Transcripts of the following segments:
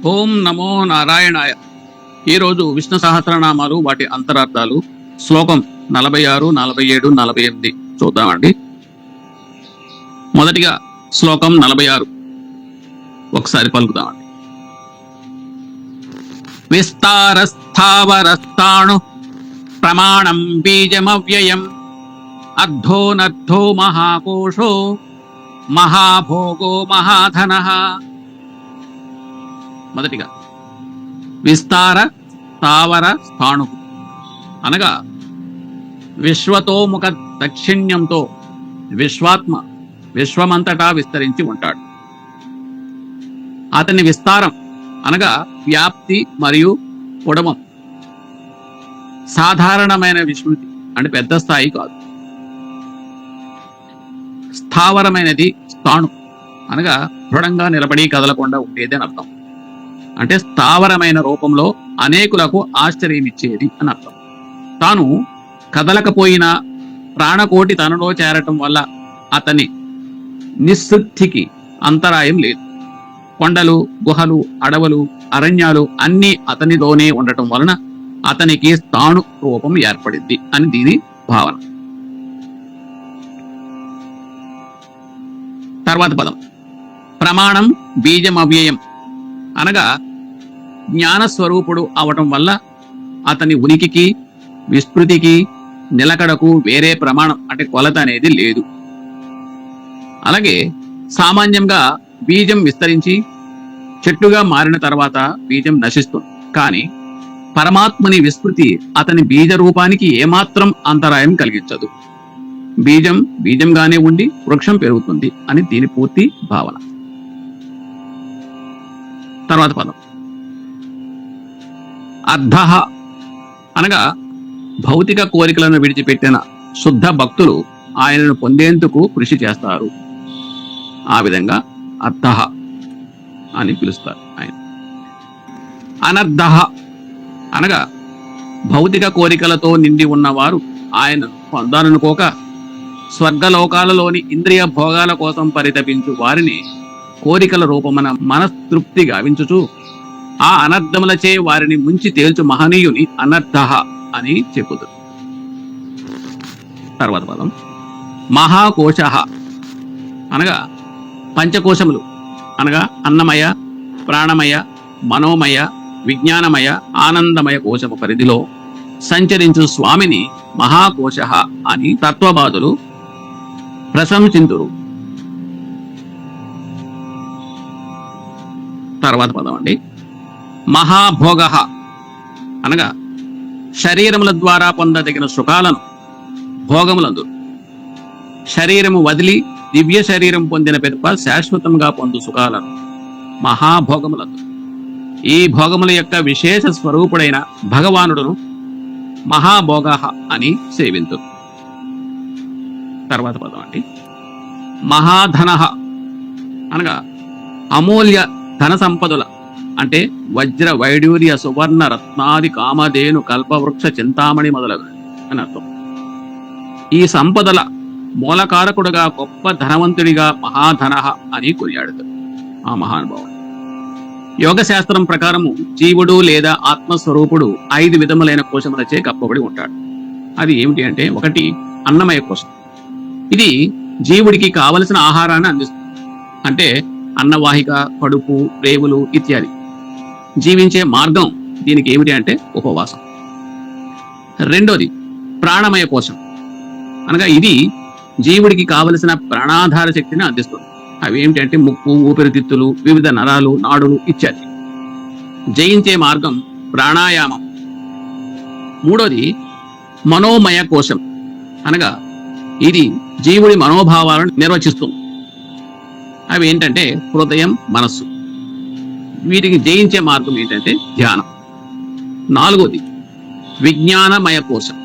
ఓం నమో నారాయణాయ. ఈరోజు విష్ణు సహస్రనామాలు, వాటి అంతరార్థాలు, శ్లోకం 46, 47, 48 చూద్దామండి. మొదటిగా శ్లోకం 46 ఒకసారి పలుకుదామండి. విస్తారస్థావరస్థాణు ప్రమాణం బీజమవ్యయం అర్ధోనర్ధో మహాకోశో మహాభోగో మహాధనః. మొదటిగా విస్తార స్థావర స్థాణు అనగా విశ్వతోముఖ దక్షిణ్యంతో విశ్వాత్మ విశ్వమంతటా విస్తరించి ఉంటాడు. అతని విస్తారం అనగా వ్యాప్తి మరియు పొడవం సాధారణమైన విస్మృతి అంటే పెద్ద స్థాయి కాదు. స్థావరమైనది స్థాణు అనగా దృఢంగా నిలబడి కదలకుండా ఉండేది అని అర్థం. అంటే స్థావరమైన రూపంలో అనేకులకు ఆశ్చర్యమిచ్చేది అని అర్థం. తాను కదలకపోయినా ప్రాణకోటి తనలో చేరటం వల్ల అతని నిస్సృప్తికి అంతరాయం లేదు. కొండలు, గుహలు, అడవులు, అరణ్యాలు అన్నీ అతనిలోనే ఉండటం వలన అతనికి స్థాణు రూపం ఏర్పడింది అని దీని భావన. తర్వాత పదం ప్రమాణం బీజం అవ్యయం అనగా జ్ఞానస్వరూపుడు అవటం వల్ల అతని ఉనికికి విస్మృతికి నిలకడకు వేరే ప్రమాణం అంటే కొలత అనేది లేదు. అలాగే సామాన్యంగా బీజం విస్తరించి చెట్టుగా మారిన తర్వాత బీజం నశిస్తుంది. కానీ పరమాత్మని విస్మృతి అతని బీజ రూపానికి ఏమాత్రం అంతరాయం కలిగించదు. బీజం బీజంగానే ఉండి వృక్షం పెరుగుతుంది అని దీని పూర్తి భావన. తర్వాత పదం అర్ధః అనగా భౌతిక కోరికలను విడిచిపెట్టిన శుద్ధ భక్తులు ఆయనను పొందేందుకు కృషి చేస్తారు. ఆ విధంగా అర్ధః అని పిలుస్తారు ఆయన. అనర్ధః అనగా భౌతిక కోరికలతో నిండి ఉన్నవారు ఆయనను పొందాలనుకోక స్వర్గలోకాలలోని ఇంద్రియ భోగాల కోసం పరితపించు వారిని కోరికల రూపమున మనస్తృప్తి గావించుచు ఆ అనర్థములచే వారిని ముంచి తేల్చు మహనీయుని అనర్థః అని చెప్పుదు. తర్వాత పదం మహాకోశః అనగా పంచకోశములు అనగా అన్నమయ, ప్రాణమయ, మనోమయ, విజ్ఞానమయ, ఆనందమయ కోశము పరిధిలో సంచరించు స్వామిని మహాకోశః అని తత్వవాదులు ప్రశంసింతురు. తర్వాత పదం అండి మహాభోగః అనగా శరీరముల ద్వారా పొందదగిన సుఖాలను భోగములందు. శరీరము వదిలి దివ్య శరీరం పొందిన పిదప శాశ్వతంగా పొందు సుఖాలను మహాభోగములందు. ఈ భోగముల యొక్క విశేష స్వరూపుడైన భగవానుడును మహాభోగః అని సేవింతురు. తర్వాత పదం అండి మహాధనః అనగా అమూల్య ధన సంపదల అంటే వజ్ర, వైడూర్య, సువర్ణ, రత్నాది, కామధేను, కల్పవృక్ష, చింతామణి మొదలగు అని అర్థం. ఈ సంపదల మూలకారకుడుగా గొప్ప ధనవంతుడిగా మహాధనః అని కొనియాడుతారు ఆ మహానుభావుడు. యోగ శాస్త్రం ప్రకారము జీవుడు లేదా ఆత్మస్వరూపుడు 5 విధములైన కోశములచే కప్పబడి ఉంటాడు. అది ఏమిటి అంటే, ఒకటి అన్నమయ కోశం. ఇది జీవుడికి కావలసిన ఆహారాన్ని అందిస్తుంది. అంటే అన్నవాహిక, కడుపు, రేవులు ఇత్యాది. జీవించే మార్గం దీనికి ఏమిటి అంటే ఉపవాసం. రెండోది ప్రాణమయ కోశం అనగా ఇది జీవుడికి కావలసిన ప్రాణాధార శక్తిని అందిస్తుంది. అవి ఏమిటి అంటే ముక్కు, ఊపిరితిత్తులు, వివిధ నరాలు, నాడులు ఇత్యాది. జయించే మార్గం ప్రాణాయామం. మూడోది మనోమయ కోశం అనగా ఇది జీవుడి మనోభావాలను నిర్వచిస్తుంది. అవి ఏంటంటే హృదయం, మనస్సు. వీటికి జయించే మార్గం ఏంటంటే ధ్యానం. నాలుగోది విజ్ఞానమయ కోశం.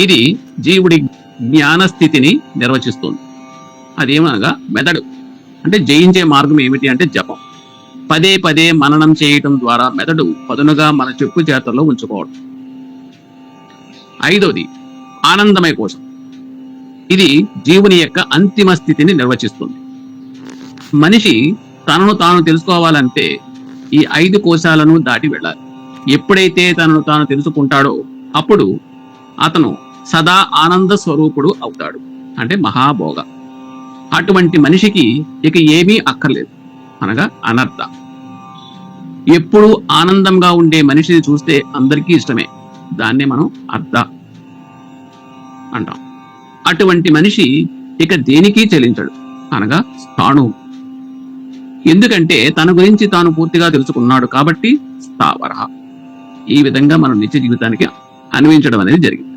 ఇది జీవుడి జ్ఞాన స్థితిని నిర్వచిస్తుంది. అదేమనగా మెదడు. అంటే జయించే మార్గం ఏమిటి అంటే జపం. పదే పదే మననం చేయటం ద్వారా మెదడు పదునుగా మన చెప్పు చేతల్లో ఉంచుకోవడం. ఐదోది ఆనందమయ కోశం. ఇది జీవుని యొక్క అంతిమ స్థితిని నిర్వచిస్తుంది. మనిషి తనను తాను తెలుసుకోవాలంటే ఈ 5 కోశాలను దాటి వెళ్ళాలి. ఎప్పుడైతే తనను తాను తెలుసుకుంటాడో అప్పుడు అతను సదా ఆనంద స్వరూపుడు అవుతాడు, అంటే మహాభోగ. అటువంటి మనిషికి ఇక ఏమీ అక్కర్లేదు, అనగా అనర్థ. ఎప్పుడు ఆనందంగా ఉండే మనిషిని చూస్తే అందరికీ ఇష్టమే, దాన్నే మనం అర్థ అంటాం. అటువంటి మనిషి ఇక దేనికి చెలించడు, అనగా స్థాణు. ఎందుకంటే తన గురించి తాను పూర్తిగా తెలుసుకున్నాడు కాబట్టి స్థావర. ఈ విధంగా మనం నిత్య జీవితానికి అన్వయించడం అనేది జరిగింది.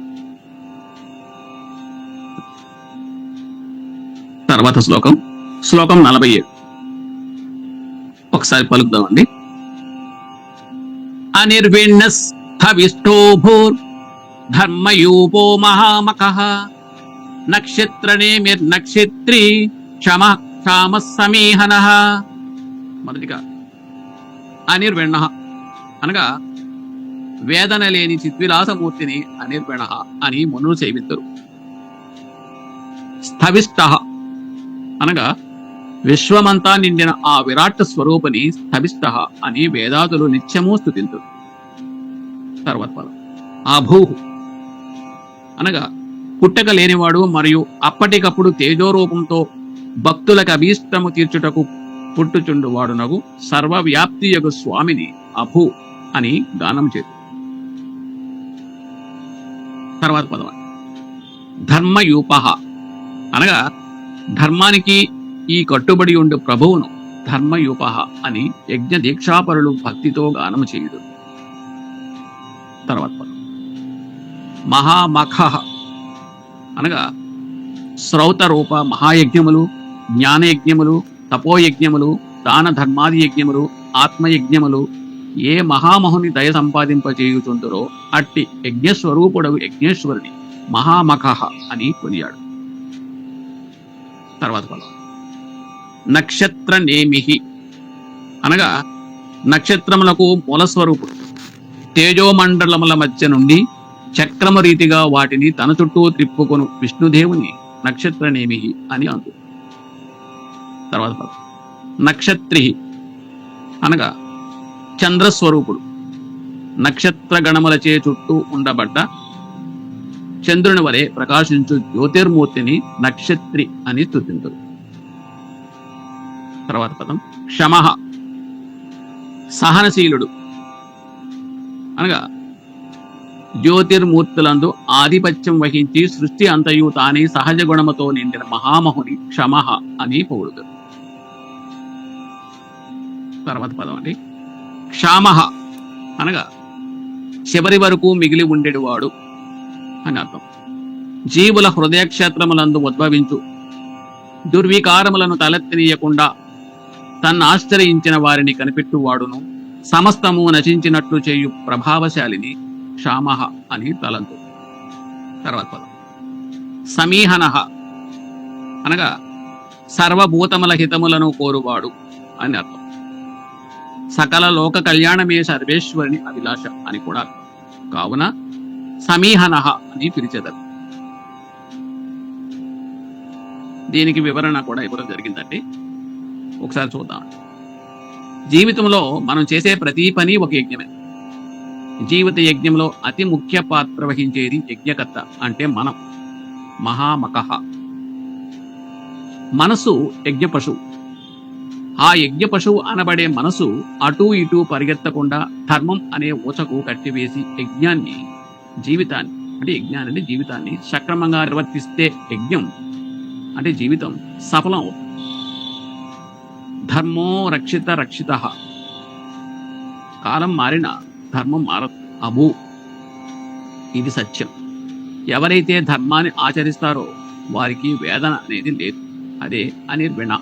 తర్వాత శ్లోకం 47 ఒకసారి పలుకుదామండి. అనిర్విణ్ణస్థవిష్టో భూర్ ధర్మయూపో మహామకః నక్షత్రనేమిర్నక్షత్రీ క్షమ సమీహనః. మొదటిగా అనిర్విణ అనగా వేదన లేని చిద్విలాసమూర్తిని అనిర్విణ అని మునులు సేవిద్దరు. స్థవిష్ట అనగా విశ్వమంతా నిండిన ఆ విరాట్ స్వరూపిని స్థవిష్ట అని వేదాదులు నిత్యము స్తుతింతురు. తర్వాత పదం అభూ అనగా పుట్టక లేనివాడు మరియు అప్పటికప్పుడు తేజోరూపంతో భక్తులకు అభీష్టము తీర్చుటకు పుట్టుచుండువాడునగు సర్వవ్యాప్తియగు స్వామిని అభూ అని గానం చేదు. తర్వాత పదం ధర్మయూప అనగా ధర్మానికి ఈ కట్టుబడి ఉండు ప్రభువును ధర్మయూప అని యజ్ఞ దీక్షాపరులు భక్తితో గానము చేయుడు. తర్వాత పదం మహామఖ అనగా శ్రౌత రూప మహాయజ్ఞములు, జ్ఞానయజ్ఞములు, తపోయజ్ఞములు, దాన ధర్మాది యజ్ఞములు, ఆత్మయజ్ఞములు ఏ మహామహుని దయ సంపాదింపచేయుచుందురో అట్టి యజ్ఞస్వరూపుడగు యజ్ఞేశ్వరుని మహామఖ అని కొనియాడు. తర్వాత పదం నక్షత్ర నేమిహి అనగా నక్షత్రములకు మూలస్వరూపుడు. తేజోమండలముల మధ్య నుండి చక్రమ రీతిగా వాటిని తన చుట్టూ త్రిప్పుకొను విష్ణుదేవుని నక్షత్రనేమిహి అని అందు. తర్వాత పదం నక్షత్రి అనగా చంద్రస్వరూపుడు. నక్షత్ర గణములచే చుట్టూ ఉండబడ్డ చంద్రుని వలె ప్రకాశించు జ్యోతిర్మూర్తిని నక్షత్రి అని స్తుతింతురు. తర్వాత పదం క్షమ సహనశీలుడు అనగా జ్యోతిర్మూర్తులందు ఆధిపత్యం వహించి సృష్టి అంతయు తానే సహజ గుణముతో నిండిన మహామహుని క్షమ అని పొగుడుతారు. తర్వాత పదం అండి క్షామ అనగా చివరి వరకు మిగిలి ఉండేవాడు అని అర్థం. జీవుల హృదయక్షేత్రములందు ఉద్భవించు దుర్వికారములను తలెత్తనీయకుండా తన్ను ఆశ్రయించిన వారిని కనిపెట్టువాడును సమస్తము నశించినట్లు చేయు ప్రభావశాలిని క్షామ అని తలంతు. తర్వాత పదం సమీహన అనగా సర్వభూతముల హితములను కోరువాడు అని అర్థం. సకల లోక కళ్యాణమే సర్వేశ్వరుని అభిలాష అని కూడా అర్థం. కావున సమీహన అని పిలిచేదారు. దీనికి వివరణ కూడా ఇవ్వడం జరిగిందండి. ఒకసారి చూద్దాం. జీవితంలో మనం చేసే ప్రతి పని ఒక యజ్ఞమే. జీవిత యజ్ఞంలో అతి ముఖ్య పాత్ర వహించేది యజ్ఞకర్త, అంటే మనం, మహామకః. మనసు యజ్ఞ పశువు. ఆ యజ్ఞ పశువు అనబడే మనసు అటూ ఇటూ పరిగెత్తకుండా ధర్మం అనే ఊచకు కట్టివేసి జీవితాన్ని సక్రమంగా నిర్వర్తిస్తే యజ్ఞం అంటే జీవితం సఫలం అవుతుంది. ధర్మో రక్షిత. కాలం మారిన ధర్మం మారదు. అభూ ఇది సత్యం. ఎవరైతే ధర్మాన్ని ఆచరిస్తారో వారికి వేదన అనేది లేదు. అదే అనిర్విణ.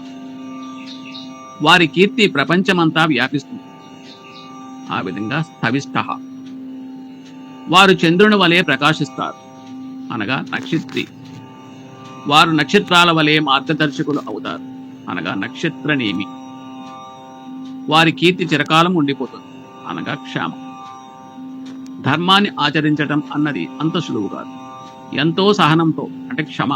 వారి కీర్తి ప్రపంచమంతా వ్యాపిస్తుంది. ఆ విధంగా స్థవిష్ట. వారు చంద్రుని వలె ప్రకాశిస్తారు, అనగా నక్షత్రి. వారు నక్షత్రాల వలె మార్గదర్శకులు అవుతారు, అనగా నక్షత్రనేమి. వారి కీర్తి చిరకాలం ఉండిపోతుంది, అనగా క్షామ. ధర్మాన్ని ఆచరించటం అన్నది అంత సులువు కాదు. ఎంతో సహనంతో, అంటే క్షమ,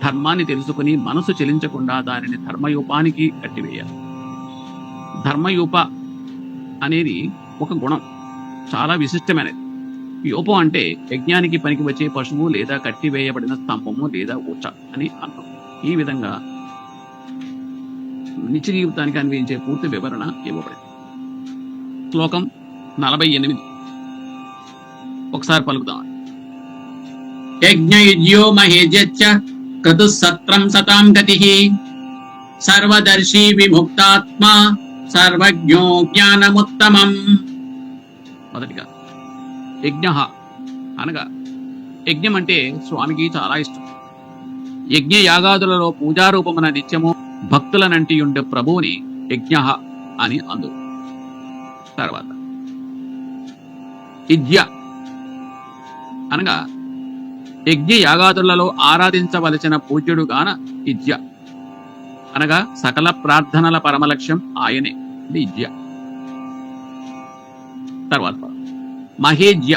ధర్మాన్ని తెలుసుకుని మనసు చెలించకుండా దానిని ధర్మయూపానికి కట్టివేయాలి. ధర్మయూప అనేది ఒక గుణం, చాలా విశిష్టమైనది. యోపం అంటే యజ్ఞానికి పనికి వచ్చే పశువు లేదా కట్టివేయబడిన స్తంభము లేదా ఊచ అని అర్థం. ఈ విధంగా నిత్య జీవితానికి అన్వయించే పూర్తి వివరణ ఇవ్వబడింది. శ్లోకం 48 ఒకసారి పలుకుదాం. యజ్ఞయుజ్యో మహేజ్యచ్చ క్రతుసత్రం సతాం గతిః సర్వదర్శి విముక్తాత్మ సర్వజ్ఞో జ్ఞానముత్తమం. మొదటిగా యజ్ఞ అనగా, యజ్ఞం అంటే స్వామికి చాలా ఇష్టం. యజ్ఞ యాగాదులలో పూజారూపమున నిత్యము భక్తులనంటి ఉండే ప్రభువుని యజ్ఞ అని అందు. తర్వాత ఇజ్య అనగా యజ్ఞ యాగాదులలో ఆరాధించవలసిన పూజ్యుడు గాన ఇజ్య అనగా సకల ప్రార్థనల పరమలక్ష్యం ఆయనే, ఇది ఇజ్య. తర్వాత మహేజ్య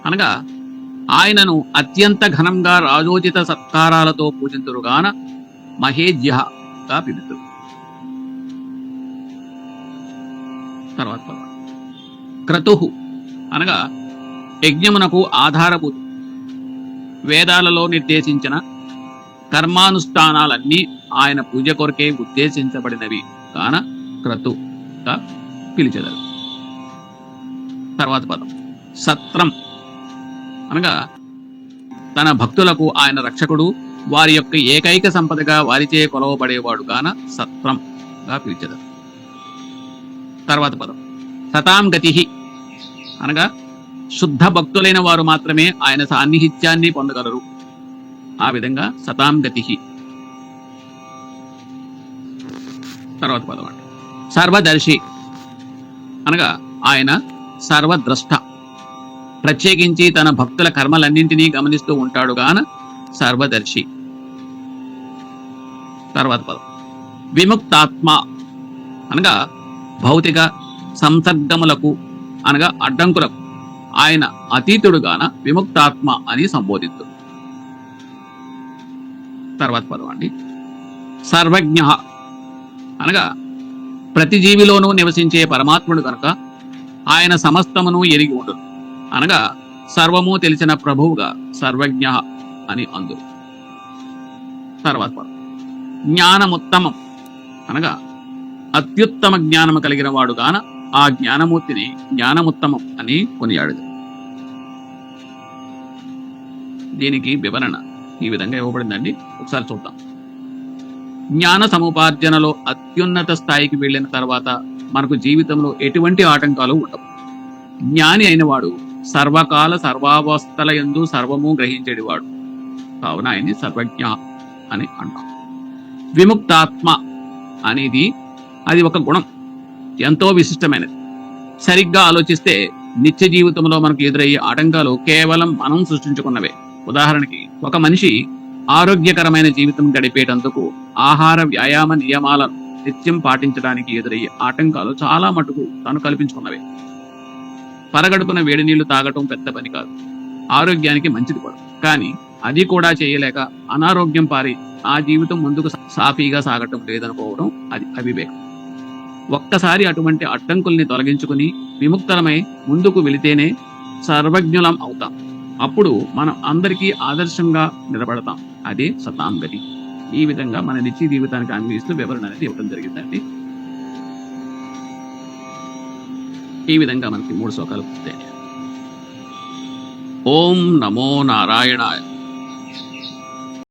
అనగా ఆయనను అత్యంత ఘనంగా రాజోచిత సత్కారాలతో పూజింతురుగాన మహేజ్యగా పిలుతురు. తర్వాత క్రతు అనగా యజ్ఞమునకు ఆధారభూతి, వేదాలలో నిర్దేశించిన కర్మానుష్ఠానాలన్నీ ఆయన పూజ కొరకే ఉద్దేశించబడినవి కాన క్రతుగా పిలిచెదరు. తర్వాత పదం సత్రం అనగా తన భక్తులకు ఆయన రక్షకుడు, వారి యొక్క ఏకైక సంపదగా వారిచే కొలవబడేవాడు కాన సత్రంగా పిలిచెదరు. తర్వాత పదం సతాం గతి అనగా శుద్ధ భక్తులైన వారు మాత్రమే ఆయన సాన్నిహిత్యాన్ని పొందగలరు, ఆ విధంగా సతాం గతి. తర్వాత పదం సర్వదర్శి అనగా ఆయన సర్వద్రష్ట, ప్రత్యేకించి తన భక్తుల కర్మలన్నింటినీ గమనిస్తూ ఉంటాడు గాన సర్వదర్శి. తర్వాత పదం విముక్తాత్మ అనగా భౌతిక సంసర్గములకు అనగా అడ్డంకులకు ఆయన అతీతుడుగాన విముక్తాత్మ అని సంబోధిస్తు. తర్వాత పదం సర్వజ్ఞ అనగా ప్రతి జీవిలోనూ నివసించే పరమాత్ముడు కనుక ఆయన సమస్తమును ఎరిగి ఉండు, అనగా సర్వము తెలిసిన ప్రభువుగా సర్వజ్ఞ అని అందు. తర్వాత పదం జ్ఞానముత్తమం అనగా అత్యుత్తమ జ్ఞానము కలిగిన వాడు గాన ఆ జ్ఞానమూర్తిని జ్ఞానముత్తమం అని కొనియాడదు. దీనికి వివరణ ఈ విధంగా ఇవ్వబడిందండి, ఒకసారి చూద్దాం. జ్ఞాన సముపార్జనలో అత్యున్నత స్థాయికి వెళ్ళిన తర్వాత మనకు జీవితంలో ఎటువంటి ఆటంకాలు ఉండవు. జ్ఞాని అయిన వాడు సర్వకాల సర్వావస్థల యందు సర్వము గ్రహించేవాడు కావున ఆయన్ని సర్వజ్ఞ అని అంటాం. విముక్తాత్మ అనేది అది ఒక గుణం, ఎంతో విశిష్టమైనది. సరిగ్గా ఆలోచిస్తే నిత్య జీవితంలో మనకు ఎదురయ్యే ఆటంకాలు కేవలం మనం సృష్టించుకున్నవే. ఉదాహరణకి ఒక మనిషి ఆరోగ్యకరమైన జీవితం గడిపేటందుకు ఆహార వ్యాయామ నియమాలను నిత్యం పాటించడానికి ఎదురయ్యే ఆటంకాలు చాలా మటుకు తాను కల్పించుకున్నవే. పరగడుపున వేడి నీళ్లు తాగటం పెద్ద పని కాదు, ఆరోగ్యానికి మంచిది కూడా. కానీ అది కూడా చేయలేక అనారోగ్యం పారి ఆ జీవితం ముందుకు సాఫీగా సాగటం లేదనుకోవడం అది అవివేకం. ఒక్కసారి అటువంటి అడ్డంకుల్ని తొలగించుకుని విముక్తలమై ముందుకు వెళితేనే సర్వజ్ఞులం అవుతాం. అప్పుడు మనం అందరికీ ఆదర్శంగా నిలబడతాం. అదే సతాం గతి. ఈ విధంగా మన నిత్య జీవితానికి అన్వయిస్తూ వివరణ అనేది ఇవ్వడం జరిగిందండి. ఈ విధంగా మనకి 3 శ్లోకాలు పూర్తయ్యాయి. ఓం నమో నారాయణాయ.